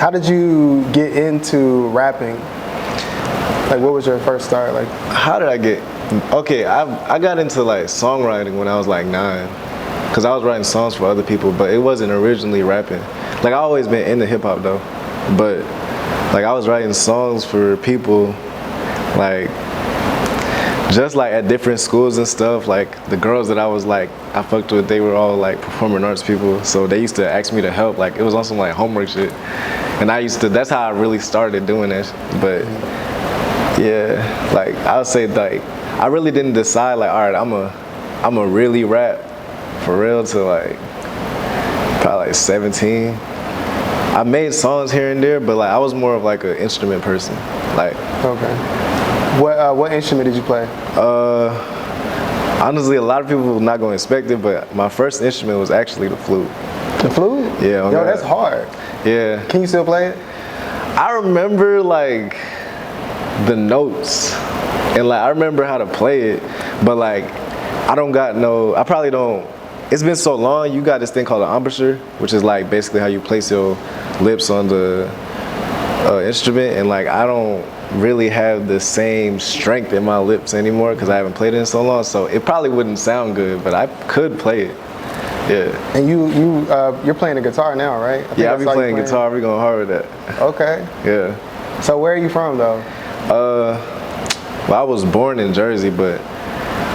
How did you get into rapping? Like, what was your first start? Like, how did I get? Okay, I got into like songwriting when I was like 9, cause I was writing songs for other people, but it wasn't originally rapping. Like I always been into hip hop though, but like I was writing songs for people, like just like at different schools and stuff. Like the girls that I fucked with, they were all like performing arts people, so they used to ask me to help. Like it was on some like homework shit, and that's how I really started doing that. But yeah, like I would say like I really didn't decide like, all right, I'm a really rap for real till like probably like 17. I made songs here and there, but like I was more of like an instrument person. Like okay. What instrument did you play? Honestly, a lot of people are not gonna expect it, but my first instrument was actually the flute. The flute? Yeah. Yo, that's hard. Yeah. Can you still play it? I remember like the notes, and like I remember how to play it, but like I probably don't. It's been so long. You got this thing called an embouchure, which is like basically how you place your lips on the instrument, and like I don't really have the same strength in my lips anymore because I haven't played it in so long. So it probably wouldn't sound good, but I could play it. Yeah. And you're playing the guitar now, right? Yeah, I'll be playing guitar. We're going hard with that. Okay. Yeah. So where are you from though? Well, I was born in Jersey, but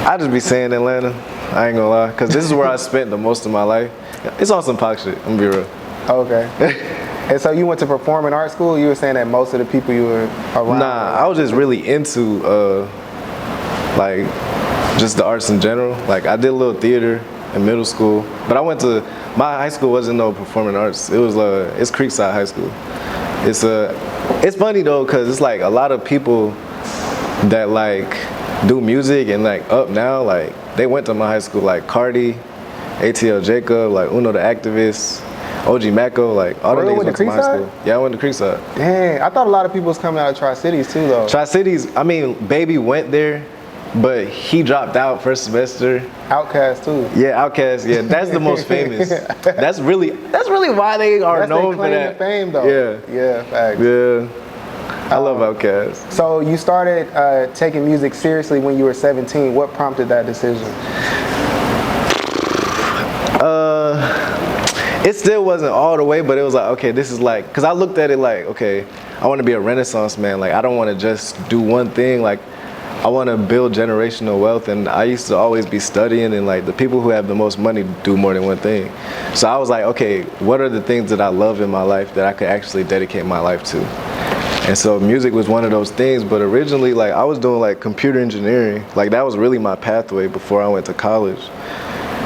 I just be saying Atlanta. I ain't gonna lie, cause this is where I spent the most of my life. It's on some pop shit. I'm gonna be real. Okay. And so you went to performing arts school. You were saying that most of the people you were around. Nah, I was just really into like just the arts in general. Like I did a little theater in middle school, but my high school wasn't no performing arts. It was it's Creekside High School. It's funny though, cause it's like a lot of people that like do music and like up now, like they went to my high school, like Cardi, ATL Jacob, like Uno the Activist, OG Mako, like all the niggas went to my high school. Yeah, I went to Creekside. Dang, I thought a lot of people was coming out of Tri-Cities too though. Tri-Cities, I mean, Baby went there, but he dropped out first semester. Outkast too. Yeah, Outkast, yeah, that's the most famous. That's really why they are known for that. Fame though. Yeah. Yeah, facts. Yeah. I love Outkast. So you started taking music seriously when you were 17. What prompted that decision? It still wasn't all the way, but it was like, okay, this is like, cause I looked at it like, okay, I want to be a Renaissance man. Like I don't want to just do one thing. Like I want to build generational wealth, and I used to always be studying, and like the people who have the most money do more than one thing. So I was like, okay, what are the things that I love in my life that I could actually dedicate my life to? And so music was one of those things, but originally like I was doing like computer engineering. Like that was really my pathway before I went to college.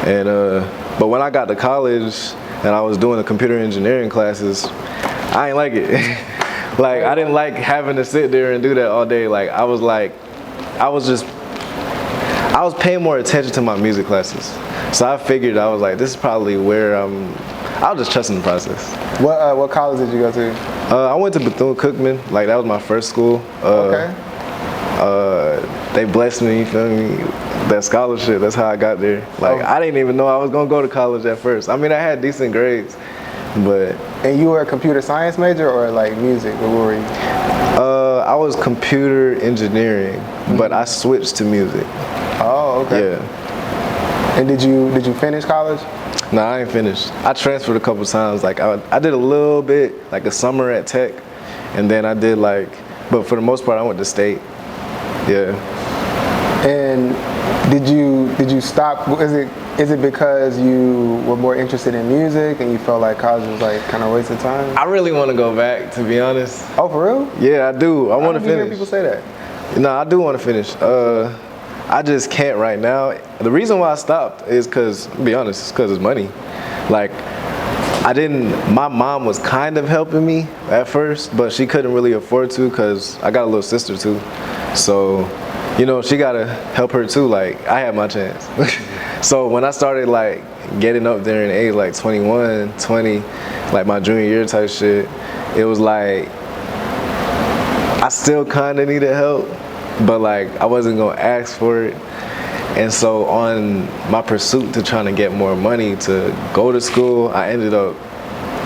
And but when I got to college and I was doing the computer engineering classes, I ain't like it. Like I didn't like having to sit there and do that all day. Like I was paying more attention to my music classes. So I figured, I was like, this is probably where I was just trusting the process. What college did you go to? I went to Bethune-Cookman. Like that was my first school. Okay. They blessed me, you feel me? That scholarship, that's how I got there. Like I didn't even know I was gonna go to college at first. I mean, I had decent grades, but. And you were a computer science major or like music? What were you? I was computer engineering, but I switched to music. Oh, okay. Yeah. And did you finish college? No, I ain't finished. I transferred a couple times. Like I did a little bit, like a summer at Tech, and then I did but for the most part, I went to State. Yeah. And did you stop? Is it because you were more interested in music and you felt like college was like kind of a waste of time? I really want to go back, to be honest. Oh, for real? Yeah, I do. I want to finish. Hear people say that? No, I do want to finish. I just can't right now. The reason why I stopped is because, to be honest, it's because it's money. Like, my mom was kind of helping me at first, but she couldn't really afford to because I got a little sister too. So, you know, she got to help her too. Like, I had my chance. So when I started like getting up there in age, like 21, 20, like my junior year type shit, it was like, I still kind of needed help, but like I wasn't gonna ask for it. And so on my pursuit to trying to get more money to go to school, I ended up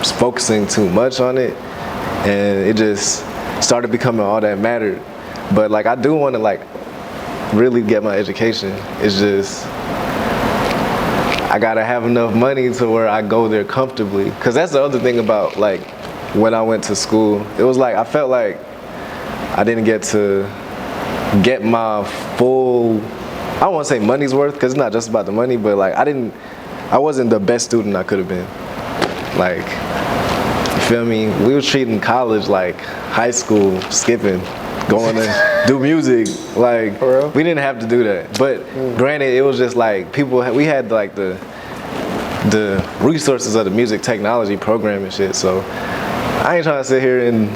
focusing too much on it. and it just started becoming all that mattered. But like I do want to like really get my education. It's just I gotta have enough money to where I go there comfortably. Cause that's the other thing about like when I went to school. It was like I felt like I didn't get to get my full, I don't want to say money's worth, because it's not just about the money, but like I wasn't the best student I could have been. Like, you feel me? We were treating college like high school, skipping, going to do music. Like, For real? we didn't have to do that. But granted, it was just like we had like the resources of the music technology program and shit. So I ain't trying to sit here and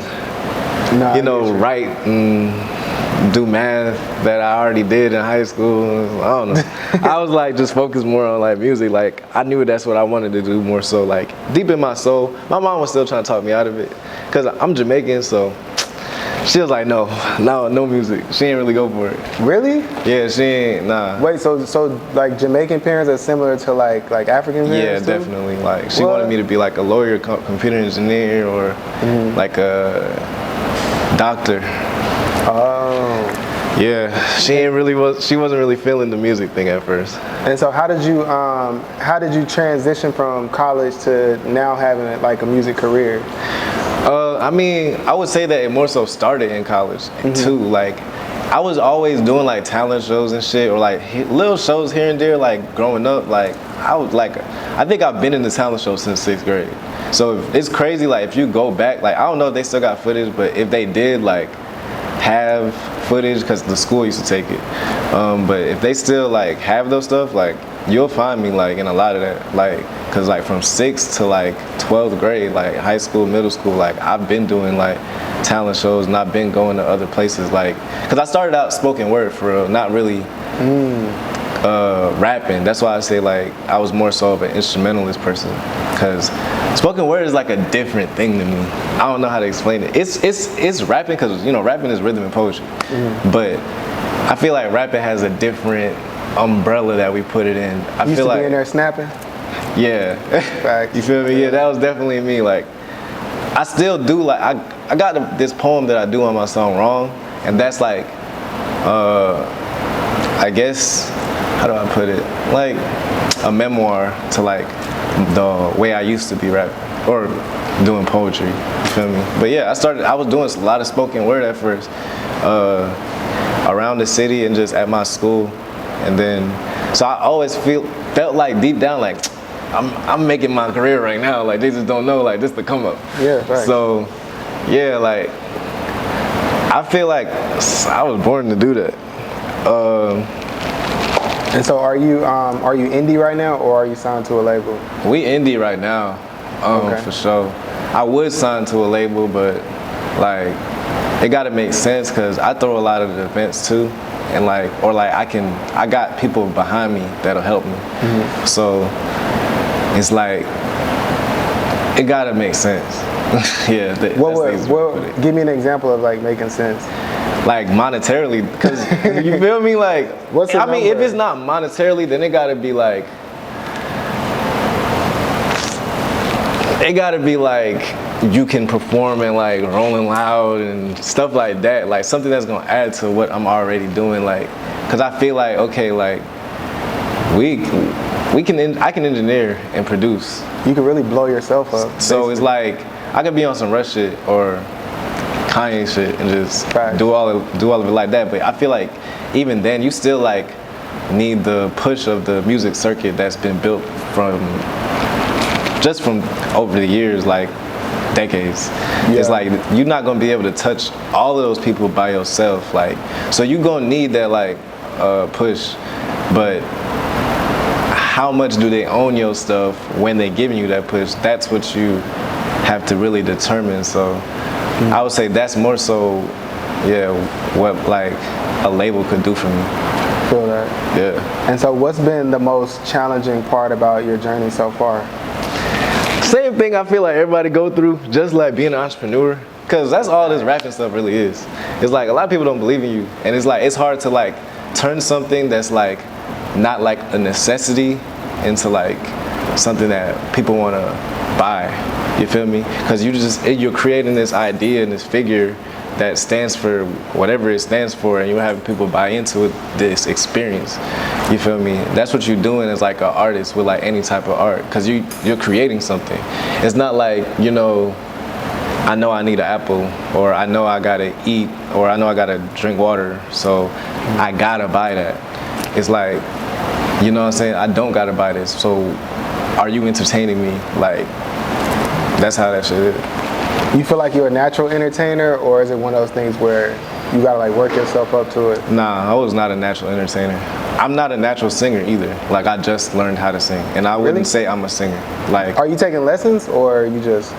write and do math that I already did in high school. I don't know. I was like just focused more on like music. Like I knew that's what I wanted to do more so. Like deep in my soul, my mom was still trying to talk me out of it because I'm Jamaican. So she was like, no music. She ain't really go for it. Really? Yeah, she ain't, nah. Wait, so like Jamaican parents are similar to like African parents? Yeah, too? definitely. Like she wanted me to be like a lawyer, computer engineer, or like a doctor. Oh. Yeah, she wasn't really feeling the music thing at first. And so how did you transition from college to now having like a music career? I mean, I would say that it more so started in college too. Like, I was always doing like talent shows and shit, or like little shows here and there. Like growing up, like I think I've been in the talent show since 6th grade. So it's crazy. Like if you go back, like I don't know if they still got footage, but if they did like have footage, because the school used to take it. But if they still like have those stuff, like you'll find me like in a lot of that, like because like from 6th to like 12th grade, like high school, middle school, like I've been doing like talent shows and I've been going to other places, like because I started out spoken word for real, not really rapping. That's why I say like I was more so of an instrumentalist person, because spoken word is like a different thing to me. I don't know how to explain it. It's rapping, because rapping is rhythm and poetry, but I feel like rapping has a different umbrella that we put it in. I Used feel to like be in there snapping? Yeah. Facts. You feel me? Yeah, that was definitely me. Like I still do, like I got this poem that I do on my song Wrong, and that's like I guess, how do I put it? Like a memoir to like the way I used to be rapping or doing poetry. You feel me? But yeah, I was doing a lot of spoken word at first, around the city and just at my school. And then, so I always felt like deep down, like I'm making my career right now. Like they just don't know, like this the come up. Yeah, right. So, yeah, like I feel like I was born to do that. And so are you indie right now, or are you signed to a label? We indie right now, Okay. for sure. I would sign to a label, but like it gotta make sense, because I throw a lot of the events too, and like, or like I got people behind me that'll help me. So it's like it gotta make sense. Yeah. Give me an example of like making sense. Like monetarily, because you feel me? Like, What's the I mean, if number? it's not monetarily, then it gotta be like you can perform in like Rolling Loud and stuff like that, like something that's gonna add to what I'm already doing, like, because I feel like, okay, like I can engineer and produce. You can really blow yourself up. So basically. it's like I could be on some Rush shit or Kanye shit and just Facts. do all of it like that. But I feel like even then you still like need the push of the music circuit that's been built from over the years, like decades. Yeah. It's like you're not gonna be able to touch all of those people by yourself. Like, so you're gonna need that like push, but how much do they own your stuff when they giving you that push? That's what you have to really determine. So I would say that's more so, yeah, what like a label could do for me. Feel that. Yeah. And so what's been the most challenging part about your journey so far? Same thing I feel like everybody go through, just like being an entrepreneur. Cause that's all this rapping stuff really is. It's like a lot of people don't believe in you. And it's like, it's hard to like turn something that's like not like a necessity into like something that people wanna buy. You feel me? Because you're creating this idea and this figure that stands for whatever it stands for, and you're having people buy into it, this experience. You feel me? That's what you're doing as like an artist with like any type of art, because you're creating something. It's not like, you know, I know I need an apple, or I know I gotta eat, or I know I gotta drink water, so I gotta buy that. It's like, you know what I'm saying? I don't gotta buy this, so are you entertaining me? Like, that's how that shit is. You feel like you're a natural entertainer, or is it one of those things where you gotta like work yourself up to it? Nah, I was not a natural entertainer. I'm not a natural singer either. Like, I just learned how to sing, and I wouldn't say I'm a singer. Like, are you taking lessons, or you just?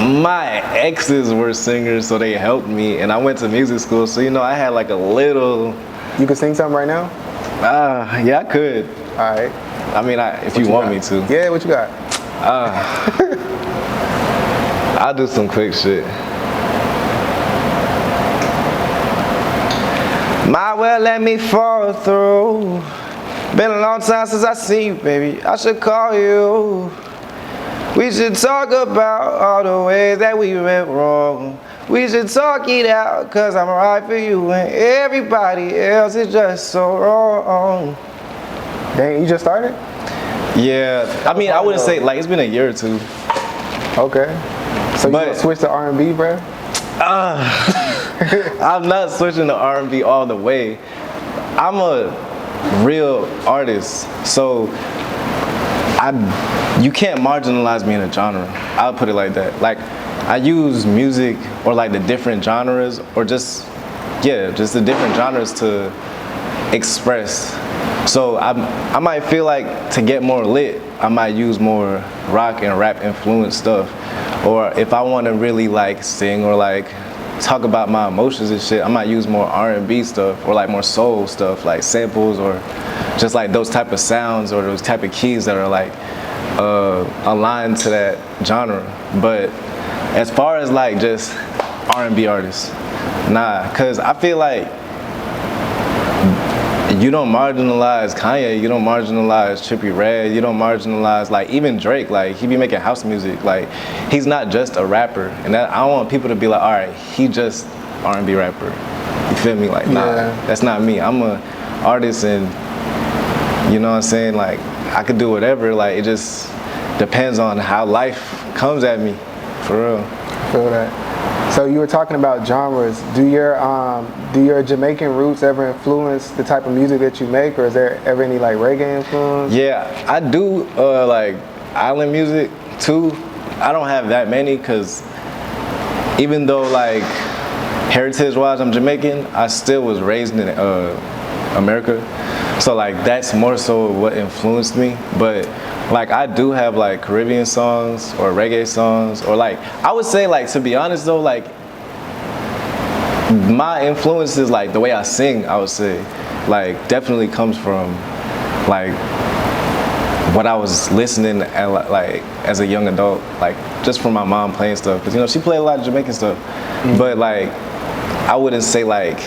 My exes were singers, so they helped me, and I went to music school, so you know I had like a little. You can sing something right now? Yeah, I could. All right. I mean, if you want me to. Yeah, what you got? I'll do some quick shit. Might well let me fall through. Been a long time since I seen you, baby. I should call you. We should talk about all the ways that we went wrong. We should talk it out, cause I'm right for you and everybody else is just so wrong. Dang, you just started? Yeah, I mean, I wouldn't say, like, it's been a year or two. Okay. So you gonna switch to R&B, bro? I'm not switching to R&B all the way. I'm a real artist, so you can't marginalize me in a genre. I'll put it like that. Like, I use music or like the different genres, or just the different genres to express. So I might feel like to get more lit, I might use more rock and rap influenced stuff. Or if I want to really like sing or like talk about my emotions and shit, I might use more R&B stuff, or like more soul stuff, like samples, or just like those type of sounds or those type of keys that are like aligned to that genre. But as far as like just R&B artists, nah, cause I feel like you don't marginalize Kanye, you don't marginalize Trippie Redd, you don't marginalize like even Drake. Like, he be making house music. Like, he's not just a rapper, and that, I don't want people to be like, all right, he just R&B rapper. You feel me? Like, nah, that's not me. I'm a artist, and you know what I'm saying? Like, I could do whatever. Like, it just depends on how life comes at me, for real. Feel that. So you were talking about genres. Do your Jamaican roots ever influence the type of music that you make, or is there ever any like reggae influence? Yeah, I do like island music too. I don't have that many, because even though like heritage-wise I'm Jamaican, I still was raised in America. So like that's more so what influenced me. But like I do have like Caribbean songs or reggae songs, or like I would say, like, to be honest though, like my influences, like the way I sing, I would say, like definitely comes from like what I was listening at, like as a young adult, like just from my mom playing stuff, because you know she played a lot of Jamaican stuff. But like I wouldn't say like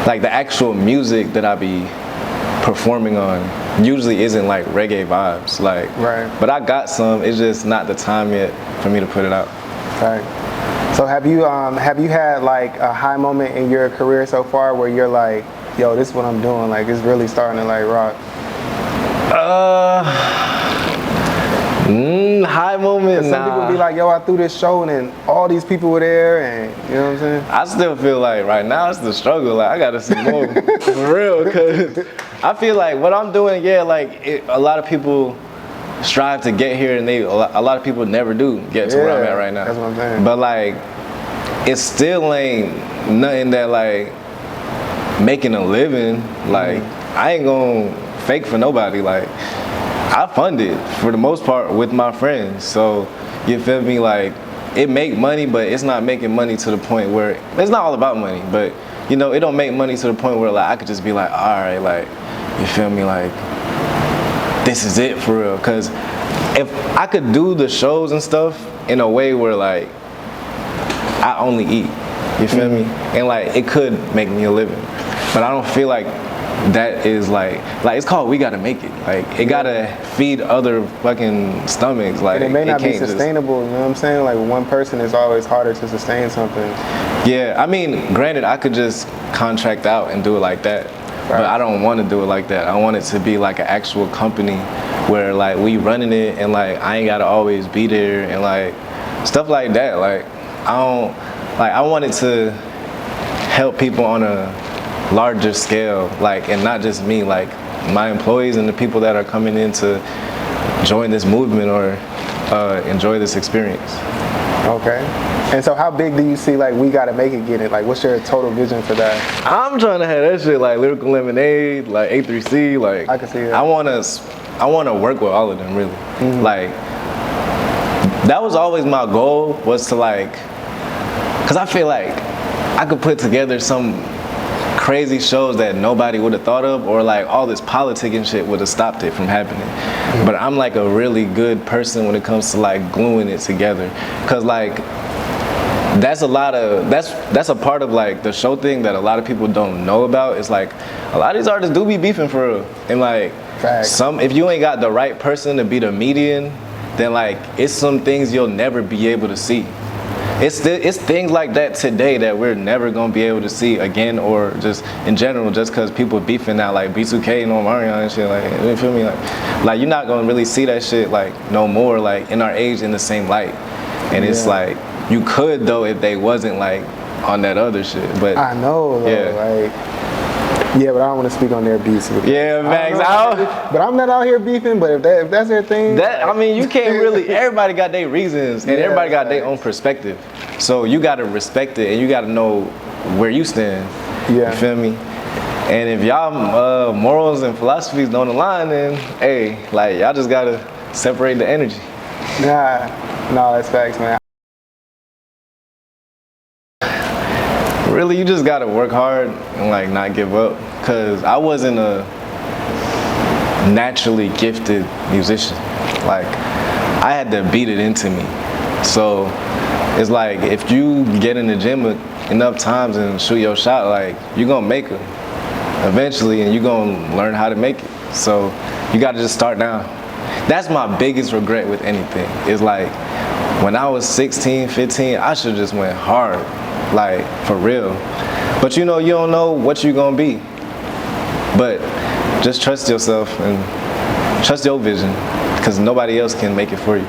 the actual music that I be performing on usually isn't like reggae vibes, like, right. But I got some, it's just not the time yet for me to put it out. Right. So have you had like a high moment in your career so far where you're like, yo, this is what I'm doing, like it's really starting to like rock? High moment. Some people be like, yo, I threw this show and then all these people were there, and you know what I'm saying? I still feel like right now it's the struggle. Like I gotta see more for real, because I feel like what I'm doing, a lot of people strive to get here, and a lot of people never do get to where I'm at right now. That's what I'm saying. But like, it still ain't nothing that like making a living. Like I ain't gonna fake for nobody. Like I fund it for the most part with my friends. So you feel me? Like it make money, but it's not making money to the point where it's not all about money. But you know, it don't make money to the point where like I could just be like, all right, like you feel me? Like this is it for real. Cause if I could do the shows and stuff in a way where like I only eat, you feel me? And like it could make me a living, but I don't feel like that is like it's called We Gotta Make It. Like it gotta feed other fucking stomachs. Like And it may not be can't just- sustainable, you know what I'm saying? Like one person is always harder to sustain something. Yeah, I mean, granted, I could just contract out and do it like that, but I don't want to do it like that. I want it to be like an actual company where like we running it and like I ain't gotta always be there and like stuff like that. Like I want it to help people on a larger scale, like, and not just me, like my employees and the people that are coming in to join this movement or enjoy this experience. Okay. And so how big do you see like We Gotta Make It get it? Like what's your total vision for that? I'm trying to have that shit like Lyrical Lemonade, like A3C, like I can see that. I wanna work with all of them really. Like that was always my goal, was to like, cause I feel like I could put together some crazy shows that nobody would have thought of, or like all this politicking shit would have stopped it from happening. But I'm like a really good person when it comes to like gluing it together, cause like that's a part of like the show thing that a lot of people don't know about. It's like a lot of these artists do be beefing for real, and like Facts. if you ain't got the right person to be the median, then like it's some things you'll never be able to see. It's things like that today that we're never gonna be able to see again, or just in general, just cause people beefing now, like B2K and Omarion and shit, like, you feel me? Like you're not gonna really see that shit like no more, like in our age in the same light. And it's like, you could though if they wasn't like on that other shit, but I know though, like, yeah, but I don't want to speak on their beefs with yeah, Max, but I'm not out here beefing, but if that's their thing. I mean, you can't really, everybody got their reasons and everybody got their own perspective. So you gotta respect it and you gotta know where you stand. Yeah. You feel me? And if y'all morals and philosophies don't align, then hey, like y'all just gotta separate the energy. Nah, no, that's facts, man. Really, you just gotta work hard and like not give up. Cause I wasn't a naturally gifted musician. Like I had to beat it into me. So it's like if you get in the gym enough times and shoot your shot, like you're gonna make it eventually, and you're gonna learn how to make it. So you gotta just start now. That's my biggest regret with anything. Is like when I was 16, 15, I should just went hard. Like for real. But you know, you don't know what you're gonna be. But just trust yourself and trust your vision, because nobody else can make it for you.